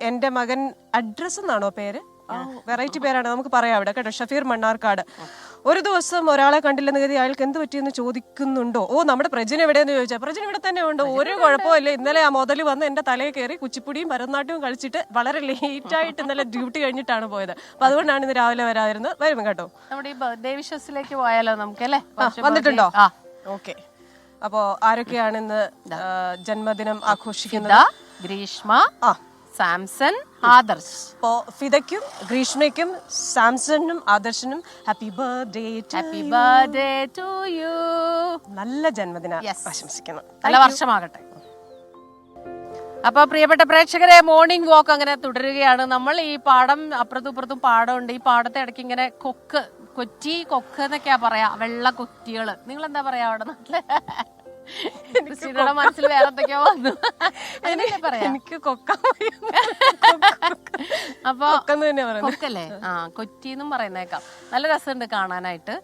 [SPEAKER 1] എൻ്റെ മകൻ അഡ്രസ് എന്നാണോ പേര്? വെറൈറ്റി പേരാണ്, നമുക്ക് പറയാം അവിടെ കേട്ടോ. ഷഫീർ മണ്ണാർക്കാട്. ഒരു ദിവസം ഒരാളെ കണ്ടില്ലെന്ന് കരുതി അയാൾക്ക് എന്ത് പറ്റിയെന്ന് ചോദിക്കുന്നുണ്ടോ? ഓ, നമ്മുടെ പ്രജിന് എവിടെയെന്ന് ചോദിച്ചാൽ പ്രജിന് ഇവിടെ തന്നെ ഉണ്ട്, ഒരു കുഴപ്പമില്ല. ഇന്നലെ ആ മുതൽ വന്ന് എൻ്റെ തലയിൽ കയറി കുച്ചിപ്പുടിയും ഭരതനാട്യവും കളിച്ചിട്ട് വളരെ ലേറ്റായിട്ട് ഇന്നലെ ഡ്യൂട്ടി കഴിഞ്ഞിട്ടാണ് പോയത്. അപ്പൊ അതുകൊണ്ടാണ് ഇന്ന് രാവിലെ വരാതിരുന്നത്. വരും കേട്ടോ.
[SPEAKER 2] നമ്മുടെ ഈ ബർത്ത്ഡേ വിഷസിലേക്ക് പോയാലോ നമുക്ക് അല്ലേ?
[SPEAKER 1] വന്നിട്ടുണ്ടോ? ഓക്കെ. അപ്പോ ആരൊക്കെയാണ് ഇന്ന് ജന്മദിനം ആഘോഷിക്കുന്നത്?
[SPEAKER 2] ഗ്രീഷ്മ, സാംസൺ, ആദർശ്.
[SPEAKER 1] അപ്പോ ഫിദയ്ക്കും ഗ്രീഷ്മയ്ക്കും സാംസണിനും ആദർശിനും happy birthday.
[SPEAKER 2] Happy birthday to you.
[SPEAKER 1] നല്ല ജന്മദിനം ആശംസിക്കുന്നു.
[SPEAKER 2] നല്ല വർഷമാകട്ടെ. അപ്പൊ പ്രിയപ്പെട്ട പ്രേക്ഷകരെ, മോർണിംഗ് വാക്ക് അങ്ങനെ തുടരുകയാണ്. നമ്മൾ ഈ പാടം അപ്പുറത്തും ഇപ്പുറത്തും പാടമുണ്ട്. ഈ പാടത്തെ ഇടയ്ക്ക് ഇങ്ങനെ കൊറ്റി കൊക്ക് എന്നൊക്കെയാ പറയാ, വെള്ള കൊറ്റികള്. നിങ്ങൾ എന്താ പറയാ അവിടെ നാട്ടില്? ക്രിസ്റ്റീനയുടെ മനസ്സിൽ വേറെ എന്തൊക്കെയോ വന്നു.
[SPEAKER 1] എനിക്ക് കൊക്ക.
[SPEAKER 2] അപ്പൊ കൊക്കല്ലേ? കൊറ്റിന്നും പറയുന്നേക്കാം. നല്ല രസമുണ്ട് കാണാനായിട്ട്.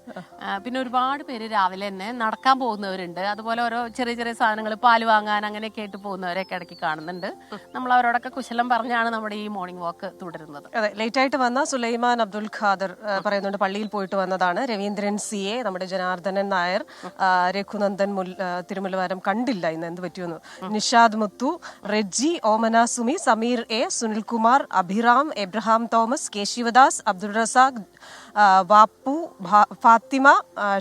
[SPEAKER 2] പിന്നെ ഒരുപാട് പേര് രാവിലെ തന്നെ നടക്കാൻ പോകുന്നവരുണ്ട്. അതുപോലെ ഓരോ ചെറിയ ചെറിയ സാധനങ്ങൾ പാല് വാങ്ങാൻ അങ്ങനെയൊക്കെ ആയിട്ട് പോകുന്നവരൊക്കെ ഇടയ്ക്ക് കാണുന്നുണ്ട്. നമ്മൾ അവരോടൊക്കെ കുശലം പറഞ്ഞാണ് നമ്മുടെ ഈ മോർണിംഗ് വാക്ക് തുടരുന്നത്.
[SPEAKER 1] അതെ, ലേറ്റ് ആയിട്ട് വന്ന സുലൈമാൻ അബ്ദുൽ ഖാദർ പറയുന്നുണ്ട് പള്ളിയിൽ പോയിട്ട് വന്നതാണ്. രവീന്ദ്രൻ CA, നമ്മുടെ ജനാർദ്ദനൻ നായർ, രഘുനന്ദൻ തിരുമലവാരം കണ്ടില്ല ഇന്ന്, എന്ത് പറ്റിയെന്ന്. നിഷാദ് മുത്തു, റെജി, ഓമന സുമി, സമീർ A, സുനിൽകുമാർ, അഭിറാം, എബ്രഹാം തോമസ്, കേശിവദാസ്, അബ്ദുൾ റസാഖ്, വാപ്പു, ഫാത്തിമ,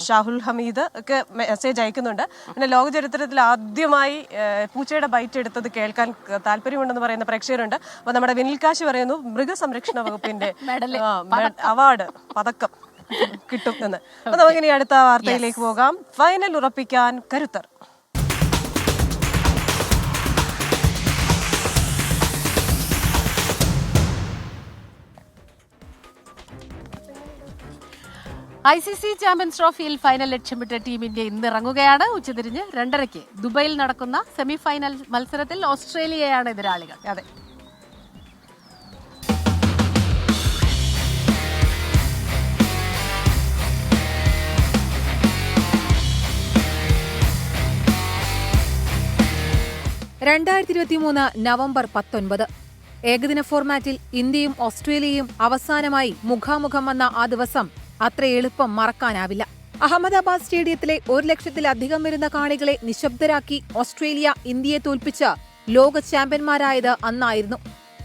[SPEAKER 1] ഷാഹുൽ ഹമീദ് ഒക്കെ മെസ്സേജ് അയക്കുന്നുണ്ട്. പിന്നെ ലോക ചരിത്രത്തിൽ ആദ്യമായി പൂച്ചയുടെ ബൈറ്റ് എടുത്തത് കേൾക്കാൻ താല്പര്യമുണ്ടെന്ന് പറയുന്ന പ്രേക്ഷകരുണ്ട്. അപ്പൊ നമ്മുടെ വിനിൽകാശി പറയുന്നു മൃഗസംരക്ഷണ വകുപ്പിന്റെ അവാർഡ് പതക്കം കിട്ടും എന്ന്. അപ്പൊ നമുക്കിനി അടുത്ത വാർത്തയിലേക്ക് പോകാം. ഫൈനൽ ഉറപ്പിക്കാൻ കരുത്തർ.
[SPEAKER 2] ICC ചാമ്പ്യൻസ് ട്രോഫിയിൽ ഫൈനൽ ലക്ഷ്യമിട്ട ടീം ഇന്ത്യ ഇന്ന് ഇറങ്ങുകയാണ്. ഉച്ചതിരിഞ്ഞ് 2:30 ദുബൈയിൽ നടക്കുന്ന സെമി ഫൈനൽ മത്സരത്തിൽ ഓസ്ട്രേലിയയാണ് എതിരാളികൾ.
[SPEAKER 1] അതെ,
[SPEAKER 12] നവംബർ 19 ഏകദിന ഫോർമാറ്റിൽ ഇന്ത്യയും ഓസ്ട്രേലിയയും അവസാനമായി മുഖാമുഖം വന്ന ആ ദിവസം അത്ര എളുപ്പം മറക്കാനാവില്ല. അഹമ്മദാബാദ് സ്റ്റേഡിയത്തിലെ 1,00,000-ലധികം വരുന്ന കാണികളെ നിശബ്ദരാക്കി ഓസ്ട്രേലിയ ഇന്ത്യയെ തോൽപ്പിച്ച് ലോക ചാമ്പ്യന്മാരായത് അന്നായിരുന്നു.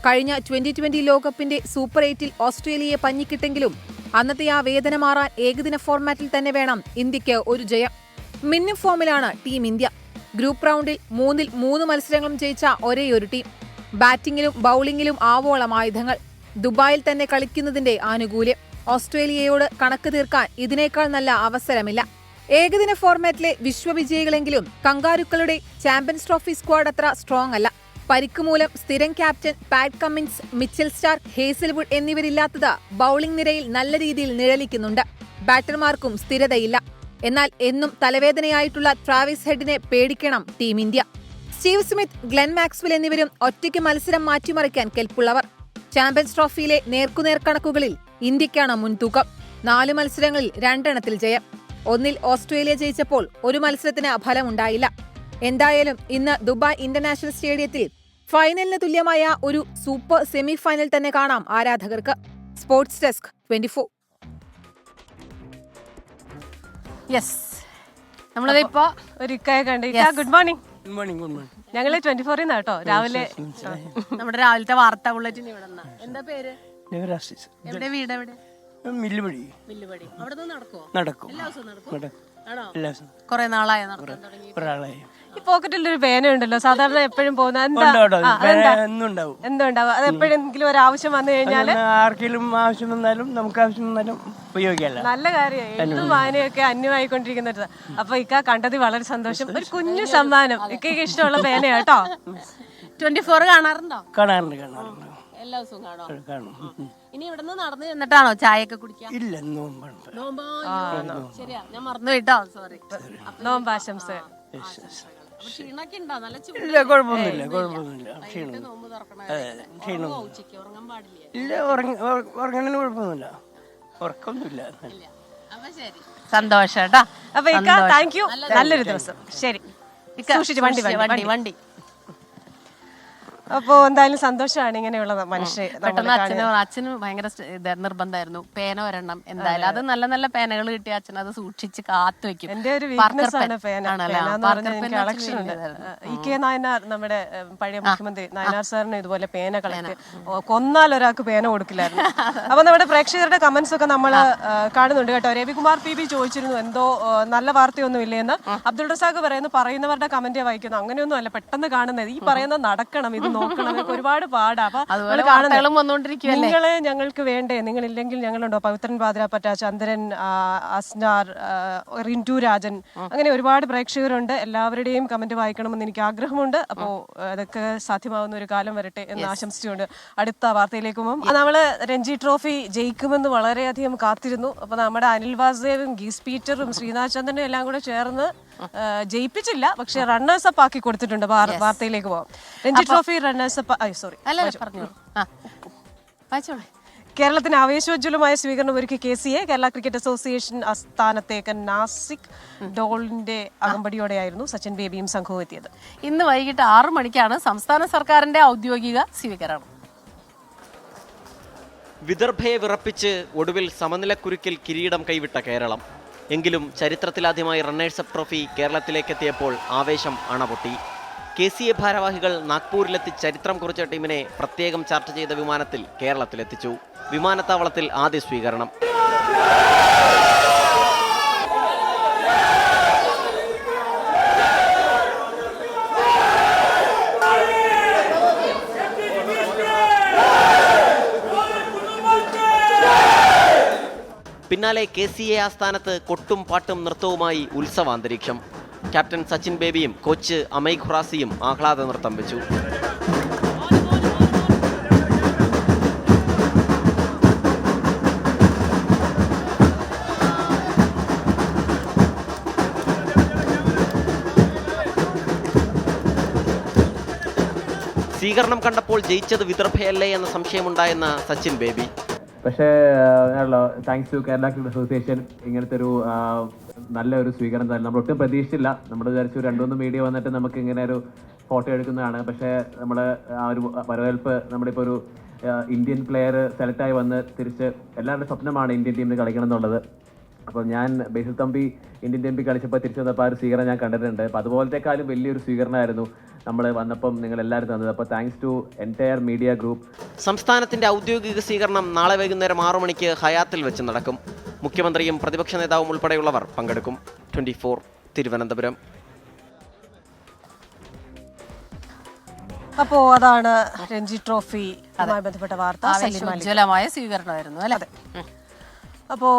[SPEAKER 12] കഴിഞ്ഞ 2020 ലോകകപ്പിന്റെ സൂപ്പർ 8-ൽ ഓസ്ട്രേലിയയെ പഞ്ഞിക്കിട്ടെങ്കിലും അന്നത്തെ ആ വേദന മാറാൻ ഏകദിന ഫോർമാറ്റിൽ തന്നെ വേണം ഇന്ത്യക്ക് ഒരു ജയം. മിന്നും ഫോമിലാണ് ടീം ഇന്ത്യ. ഗ്രൂപ്പ് റൗണ്ടിൽ 3 മത്സരങ്ങളും ജയിച്ച ഒരേയൊരു ടീം. ബാറ്റിംഗിലും ബൌളിംഗിലും ആവോളം ആയുധങ്ങൾ. ദുബായിൽ തന്നെ കളിക്കുന്നതിന്റെ ആനുകൂല്യം. ഓസ്ട്രേലിയയോട് കണക്ക് തീർക്കാൻ ഇതിനേക്കാൾ നല്ല അവസരമില്ല. ഏകദിന ഫോർമാറ്റിലെ വിശ്വവിജയികളെങ്കിലും കങ്കാരുക്കളുടെ ചാമ്പ്യൻസ് ട്രോഫി സ്ക്വാഡ് അത്ര സ്ട്രോങ് അല്ല. പരിക്ക് മൂലം സ്ഥിരം captain Pat Cummins, Mitchell Starc, Hazlewood എന്നിവരില്ലാത്തത് ബൌളിംഗ് നിരയിൽ നല്ല രീതിയിൽ നിഴലിക്കുന്നുണ്ട്. ബാറ്റർമാർക്കും സ്ഥിരതയില്ല. എന്നാൽ എന്നും തലവേദനയായിട്ടുള്ള ട്രാവിസ് ഹെഡിനെ പേടിക്കണം team India. Steve Smith, Glenn Maxwell എന്നിവരും ഒറ്റയ്ക്ക് മത്സരം മാറ്റിമറിക്കാൻ കെൽപ്പുള്ളവർ. ചാമ്പ്യൻസ് ട്രോഫിയിലെ നേർക്കുനേർ കണക്കുകളിൽ ഇന്ത്യക്കാണ് മുൻതൂക്കം. 4 മത്സരങ്ങളിൽ 2 ജയം. 1-ൽ ഓസ്ട്രേലിയ ജയിച്ചപ്പോൾ 1 മത്സരത്തിന് ഫലമുണ്ടായില്ല. എന്തായാലും ഇന്ന് ദുബായ് ഇന്റർനാഷണൽ സ്റ്റേഡിയത്തിൽ ഫൈനലിന് തുല്യമായ ഒരു സൂപ്പർ സെമി ഫൈനൽ തന്നെ കാണാം ആരാധകർക്ക്. Sports desk 24.
[SPEAKER 2] യെസ്, നമ്മളിപ്പോ
[SPEAKER 1] ഒരു ഇക്കയെ കണ്ട്. Good morning. ഞങ്ങള് 24 കേട്ടോ രാവിലെ.
[SPEAKER 2] നമ്മുടെ രാവിലത്തെ വാർത്താ ബുള്ളറ്റിൻ ഇവിടെ. എന്താ പേര്? എവിടെ വീട്? എവിടെ? മില്ലുപടി. അവിടെ നിന്ന് നടക്കും. എല്ലാ ദിവസവും നടക്കും. കുറെ നാളായോ നടക്കാൻ തുടങ്ങി? ഈ പോക്കറ്റിലൊരു പേന ഉണ്ടല്ലോ, സാധാരണ എപ്പോഴും പോകുന്ന എന്തുണ്ടാവും? അത് എപ്പോഴെങ്കിലും ഒരു ആവശ്യം വന്നു കഴിഞ്ഞാൽ
[SPEAKER 13] ആർക്കെങ്കിലും ആവശ്യം വന്നാലും നമുക്ക് ആവശ്യം വന്നാലും ഉപയോഗിക്കാം.
[SPEAKER 1] നല്ല കാര്യമായി. എഴുതും വായനയൊക്കെ അന്യമായിക്കൊണ്ടിരിക്കുന്നത്. അപ്പൊ ഇക്ക കണ്ടത് വളരെ സന്തോഷം. ഒരു കുഞ്ഞു സമ്മാനം. ഇക്കയ്ക്ക് ഇഷ്ടമുള്ള പേന കേട്ടോ.
[SPEAKER 2] 24 കാണാറുണ്ടോ?
[SPEAKER 13] കാണാറുണ്ട്.
[SPEAKER 2] എല്ലാ ദിവസവും കാണും. ഇനി ഇവിടെ നിന്ന് നടന്നു ചെന്നിട്ടാണോ ചായയൊക്കെ കുടിക്കാൻ?
[SPEAKER 13] ഇല്ല,
[SPEAKER 2] ശരിയാ, ഞാൻ മറന്നു കേട്ടോ. സോറി.
[SPEAKER 1] നോമ്പാശംസ.
[SPEAKER 2] ക്ഷീണൊക്കെ ഉണ്ടോ? നല്ല
[SPEAKER 13] ഇല്ല, കുഴപ്പമൊന്നുമില്ല.
[SPEAKER 2] ഉച്ചയ്ക്ക് ഉറങ്ങാൻ പാടില്ല.
[SPEAKER 13] ഇല്ല, ഉറങ്ങണതിന് കുഴപ്പമൊന്നുമില്ല. ഉറക്കമൊന്നുമില്ല.
[SPEAKER 2] അപ്പൊ ശരി, സന്തോഷം കേട്ടോ.
[SPEAKER 1] അപ്പൊ താങ്ക് യു. നല്ലൊരു ദിവസം. ശരി, സൂക്ഷിച്ച് വണ്ടി. അപ്പോ എന്തായാലും സന്തോഷമാണ് ഇങ്ങനെയുള്ള മനുഷ്യരെ
[SPEAKER 2] പെട്ടെന്ന് അച്ഛന് ഭയങ്കര നിർബന്ധമായിരുന്നു പേന ഒരെണ്ണം എന്തായാലും. അത് നല്ല നല്ല പേനകൾ കിട്ടിയ അച്ഛൻ അത് സൂക്ഷിച്ച് കാത്തു വെക്കും.
[SPEAKER 1] എന്റെ ഒരു വീക്ക്നെസ് ആണ് പേന. കളക്ഷൻ ഉണ്ട്. E.K. നായനാർ, നമ്മുടെ പഴയ മുഖ്യമന്ത്രി നായനാർ സാറിന് ഇതുപോലെ പേന കളക്ട്, കൊന്നാൽ ഒരാൾക്ക് പേന കൊടുക്കില്ലായിരുന്നു. അപ്പൊ നമ്മുടെ പ്രേക്ഷകരുടെ കമന്റ്സ് ഒക്കെ നമ്മൾ കാണുന്നുണ്ട് കേട്ടോ. രവികുമാർ PB ചോദിച്ചിരുന്നു എന്തോ നല്ല വാർത്തയൊന്നും ഇല്ലേന്ന്. അബ്ദുൾ റസാഖ് പറയുന്നവരുടെ കമന്റ് വായിക്കുന്നു. അങ്ങനെയൊന്നും അല്ല, പെട്ടെന്ന് കാണുന്നത് ഈ പറയുന്നത് നടക്കണം, ഇത് നോക്കണം, ഒരുപാട് പാടാ. നിങ്ങളെ ഞങ്ങൾക്ക് വേണ്ടേ, നിങ്ങളില്ലെങ്കിൽ ഞങ്ങളുണ്ടോ? പവിത്രൻ പാതിരാപ്പറ്റ, ചന്ദ്രൻ, അസ്നാർ, റിന്റു രാജൻ, അങ്ങനെ ഒരുപാട് പ്രേക്ഷകരുണ്ട്. എല്ലാവരുടെയും കമന്റ് വായിക്കണമെന്ന് എനിക്ക് ആഗ്രഹമുണ്ട്. അപ്പോൾ അതൊക്കെ സാധ്യമാവുന്ന ഒരു കാലം വരട്ടെ എന്ന് ആശംസിച്ചുകൊണ്ട് അടുത്ത വാർത്തയിലേക്ക് പോകും. നമ്മള് രഞ്ജി ട്രോഫി ജയിക്കുമെന്ന് വളരെയധികം കാത്തിരുന്നു. അപ്പൊ നമ്മുടെ അനിൽ വാസുദേവും ഗീസ് പീറ്ററും ശ്രീനാഥ് ചന്ദ്രനും എല്ലാം കൂടെ ചേർന്ന് ജയിപ്പിച്ചില്ല, പക്ഷെ റണ്ണേഴ്സ് അപ്പ് ആക്കി കൊടുത്തിട്ടുണ്ട്. വാർത്തയിലേക്ക് പോവാം. രഞ്ജി ട്രോഫി റണ്ണേഴ്സ് അപ്പ്, കേരളത്തിന് ആവേശോജ്വലമായ സ്വീകരണം ഒരുക്കി KCA. കേരള ക്രിക്കറ്റ് അസോസിയേഷൻ ആസ്ഥാനത്തേക്ക് നാസിക് ഡോളിന്റെ അകമ്പടിയോടെയായിരുന്നു സച്ചിൻ ബേബിയും സംഘവും എത്തിയത്.
[SPEAKER 2] ഇന്ന് വൈകിട്ട് 6 മണിക്കാണ് സംസ്ഥാന സർക്കാരിന്റെ ഔദ്യോഗിക സ്വീകരണം.
[SPEAKER 14] വിദർഭയെ വിറപ്പിച്ച് ഒടുവിൽ സമനിലക്കുരുക്കിൽ കിരീടം കൈവിട്ട കേരളം. എങ്കിലും ചരിത്രത്തിലാദ്യമായി റണ്ണേഴ്സ് അപ്പ് ട്രോഫി കേരളത്തിലേക്കെത്തിയപ്പോൾ ആവേശം അണപൊട്ടി. KCA ഭാരവാഹികൾ നാഗ്പൂരിലെത്തി ചരിത്രം കുറിച്ച ടീമിനെ പ്രത്യേകം ചാർട്ട് ചെയ്ത വിമാനത്തിൽ കേരളത്തിലെത്തിച്ചു. വിമാനത്താവളത്തിൽ ആദ്യ സ്വീകരണം. പിന്നാലെ KCA ആസ്ഥാനത്ത് കൊട്ടും പാട്ടും നൃത്തവുമായി ഉത്സവാന്തരീക്ഷം. ക്യാപ്റ്റൻ സച്ചിൻ ബേബിയും കോച്ച് അമയ് ഖുറാസിയും ആഹ്ലാദ നൃത്തം വെച്ചു. സ്വീകരണം കണ്ടപ്പോൾ ജയിച്ചത് വിദർഭയല്ലേ എന്ന സംശയമുണ്ടായെന്ന സച്ചിൻ ബേബി.
[SPEAKER 15] പക്ഷേ thanks to Kerala cricket association ഇങ്ങനത്തെ ഒരു നല്ലൊരു സ്വീകരണം തന്നെ നമ്മൾ ഒട്ടും പ്രതീക്ഷിച്ചില്ല. നമ്മൾ വിചാരിച്ചു 2-3 മീഡിയ വന്നിട്ട് നമുക്ക് ഇങ്ങനെ ഒരു ഫോട്ടോ എടുക്കുന്നതാണ്. പക്ഷേ നമ്മൾ ആ ഒരു വരവേൽപ്പ്, നമ്മുടെ ഇപ്പോൾ ഒരു ഇന്ത്യൻ പ്ലെയർ സെലക്റ്റായി വന്ന് തിരിച്ച് എല്ലാവരുടെ സ്വപ്നമാണ് ഇന്ത്യൻ ടീമിൽ കളിക്കണം എന്നുള്ളത്. അപ്പോൾ ഞാൻ ബേസിൽ തമ്പി ഇന്ത്യൻ ടീമിൽ കളിച്ചപ്പോൾ തിരിച്ചു വന്നപ്പോൾ ആ ഒരു സ്വീകരണം ഞാൻ കണ്ടിട്ടുണ്ട്. അപ്പോൾ അതുപോലത്തെക്കാളും വലിയൊരു സ്വീകരണമായിരുന്നു നമ്മൾ വന്നപ്പം നിങ്ങൾ എല്ലാവരും തന്നത്. അപ്പോൾ thanks to entire media group.
[SPEAKER 14] സംസ്ഥാനത്തിന്റെ ഔദ്യോഗിക സ്വീകരണം നാളെ വൈകുന്നേരം 6 മണിക്ക് ഹയാത്തിൽ വെച്ച് നടക്കും. മുഖ്യമന്ത്രിയും പ്രതിപക്ഷ നേതാവും ഉൾപ്പെടെയുള്ളവർ പങ്കെടുക്കും. 24 തിരുവനന്തപുരം.
[SPEAKER 1] അപ്പോ അതാണ് രഞ്ജി ട്രോഫിയുമായി ബന്ധപ്പെട്ട വാർത്ത.
[SPEAKER 2] ഉജ്ജ്വലമായ സ്വീകരണമായിരുന്നു അല്ലേ?
[SPEAKER 1] അപ്പോ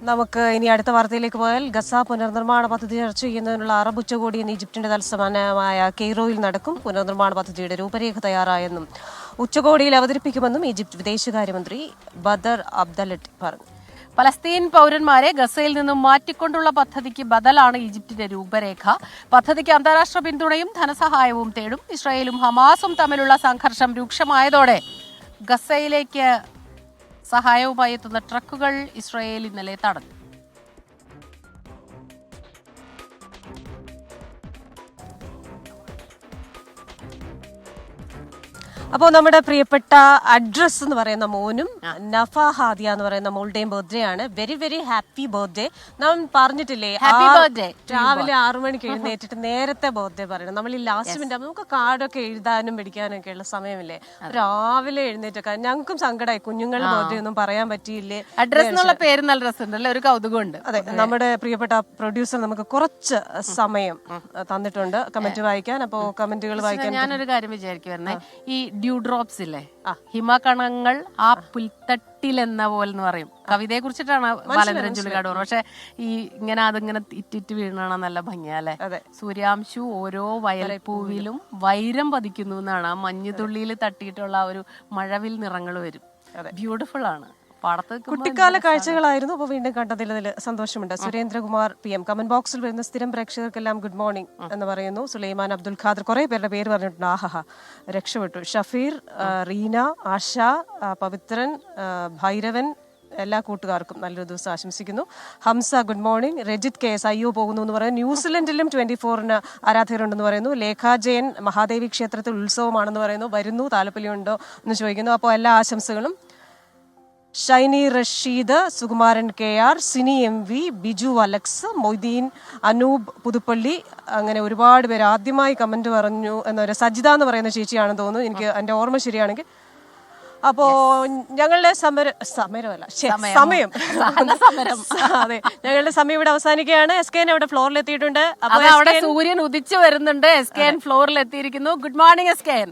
[SPEAKER 1] നമുക്ക് ഇനി അടുത്ത വാർത്തയിലേക്ക് പോയാൽ ഗസ പുനർനിർമ്മാണ പദ്ധതി ചർച്ച ചെയ്യുന്നതിനുള്ള അറബ് ഉച്ചകോടി ഇന്ന് ഈജിപ്തിന്റെ തലസ്ഥാനമായ കെയ്റോയിൽ നടക്കും. പുനർനിർമ്മാണ പദ്ധതിയുടെ രൂപരേഖ തയ്യാറായെന്നും ഉച്ചകോടിയിൽ അവതരിപ്പിക്കുമെന്നും ഈജിപ്ത് വിദേശകാര്യമന്ത്രി ബദർ അബ്ദലട്ടി പറഞ്ഞു.
[SPEAKER 2] പലസ്തീൻ പൗരന്മാരെ ഗസയിൽ നിന്നും മാറ്റിക്കൊണ്ടുള്ള പദ്ധതിക്ക് ബദലാണ് ഈജിപ്തിന്റെ രൂപരേഖ. പദ്ധതിക്ക് അന്താരാഷ്ട്ര പിന്തുണയും ധനസഹായവും തേടും. ഇസ്രായേലും ഹമാസും തമ്മിലുള്ള സംഘർഷം രൂക്ഷമായതോടെ ഗസയിലേക്ക് സഹായവുമായി എത്തുന്ന ട്രക്കുകൾ ഇസ്രായേൽ ഇന്നലെ തടഞ്ഞു.
[SPEAKER 1] അപ്പോൾ നമ്മുടെ പ്രിയപ്പെട്ട അഡ്രസ് എന്ന് പറയുന്ന മോനും നഫ ഹാദിയ എന്ന് പറയുന്ന മോളുടെയും ബർത്ത്ഡേ ആണ്. Very very happy birthday. നാം പറഞ്ഞിട്ടില്ലേ രാവിലെ 6 മണിക്ക് എഴുന്നേറ്റിട്ട് നേരത്തെ ബർത്ത്ഡേ പറയണം. നമ്മൾ ഈ ലാസ്റ്റ് മിനിറ്റ് നമുക്ക് കാർഡൊക്കെ എഴുതാനും പിടിക്കാനൊക്കെ ഉള്ള സമയമില്ലേ, രാവിലെ എഴുന്നേറ്റൊക്കെ ഞങ്ങൾക്കും സങ്കടമായി. കുഞ്ഞുങ്ങളുടെ ബർത്ത്ഡേ ഒന്നും പറയാൻ പറ്റിയില്ലേ.
[SPEAKER 2] അഡ്രസ് എന്നുള്ള പേര് നല്ല രസമുണ്ടല്ലേ, ഒരു കൗതുകമുണ്ട്.
[SPEAKER 1] അതെ, നമ്മുടെ പ്രിയപ്പെട്ട പ്രൊഡ്യൂസർ നമുക്ക് കുറച്ച് സമയം തന്നിട്ടുണ്ട് കമന്റ് വായിക്കാൻ. അപ്പോൾ കമന്റുകൾ വായിക്കാൻ
[SPEAKER 2] ഞാനൊരു കാര്യം വിചാരിക്കുവായിരുന്നേ, ഈ ഡ്യൂ ഡ്രോപ്സ് ഇല്ലേ, ഹിമകണങ്ങൾ ആ പുൽത്തട്ടിലെന്ന പോലെ എന്ന് പറയും. കവിതയെ കുറിച്ചിട്ടാണ് ബാലചന്ദ്രൻ ചുള്ളിക്കാട് പറഞ്ഞത്. പക്ഷെ ഈ ഇങ്ങനെ അതിങ്ങനെ ഇറ്റിറ്റ് വീണാണ് നല്ല ഭംഗിയല്ലേ. സൂര്യാംശു ഓരോ വയൽപ്പൂവിലും വൈരം പതിക്കുന്നു എന്നാണ്. ആ മഞ്ഞുതുള്ളിയിൽ തട്ടിയിട്ടുള്ള ആ ഒരു മഴവിൽ നിറങ്ങൾ വരും. ബ്യൂട്ടിഫുൾ ആണ്.
[SPEAKER 1] കുട്ടിക്കാല കാഴ്ചകളായിരുന്നു. അപ്പോൾ വീണ്ടും കണ്ടതിൽ സന്തോഷമുണ്ട്. സുരേന്ദ്രകുമാർ PM കമന്റ് ബോക്സിൽ വരുന്ന സ്ഥിരം പ്രേക്ഷകർക്കെല്ലാം ഗുഡ് മോർണിംഗ് എന്ന് പറയുന്നു. സുലൈമാൻ അബ്ദുൽ ഖാദർ കുറെ പേരുടെ പേര് പറഞ്ഞിട്ടുണ്ട്. ആഹഹ, രക്ഷപ്പെട്ടു. ഷഫീർ, റീന, ആശ, പവിത്രൻ, ഭൈരവൻ, എല്ലാ കൂട്ടുകാർക്കും നല്ലൊരു ദിവസം ആശംസിക്കുന്നു. Hamsa good morning. Rajith KS അയ്യോ പോകുന്നു എന്ന് പറയുന്നു. ന്യൂസിലൻഡിലും 24-ന് ആരാധകരുണ്ടെന്ന് പറയുന്നു. ലേഖ ജയൻ മഹാദേവി ക്ഷേത്രത്തിൽ ഉത്സവമാണെന്ന് പറയുന്നു. വരുന്നു, താലപ്പൊലിയുണ്ടോ എന്ന് ചോദിക്കുന്നു. അപ്പോൾ എല്ലാ ആശംസകളും. ഷൈനി റഷീദ്, സുകുമാരൻ KR, സിനി MV, ബിജു അലക്സ്, മൊയ്തീൻ, അനൂപ് പുതുപ്പള്ളി, അങ്ങനെ ഒരുപാട് പേര് ആദ്യമായി കമന്റ് പറഞ്ഞു എന്നൊരു സജിത എന്ന് പറയുന്ന ചേച്ചിയാണെന്ന് തോന്നുന്നു, എനിക്ക് എൻ്റെ ഓർമ്മ ശരിയാണെങ്കിൽ. അപ്പോ ഞങ്ങളുടെ സമയം അതെ, ഞങ്ങളുടെ സമയം ഇവിടെ അവസാനിക്കുകയാണ്. SKN അവിടെ ഫ്ലോറിൽ എത്തിയിട്ടുണ്ട്.
[SPEAKER 2] അവിടെ സൂര്യൻ ഉദിച്ചു വരുന്നുണ്ട്. SKN ഫ്ലോറിൽ എത്തിയിരിക്കുന്നു. Good morning SKN.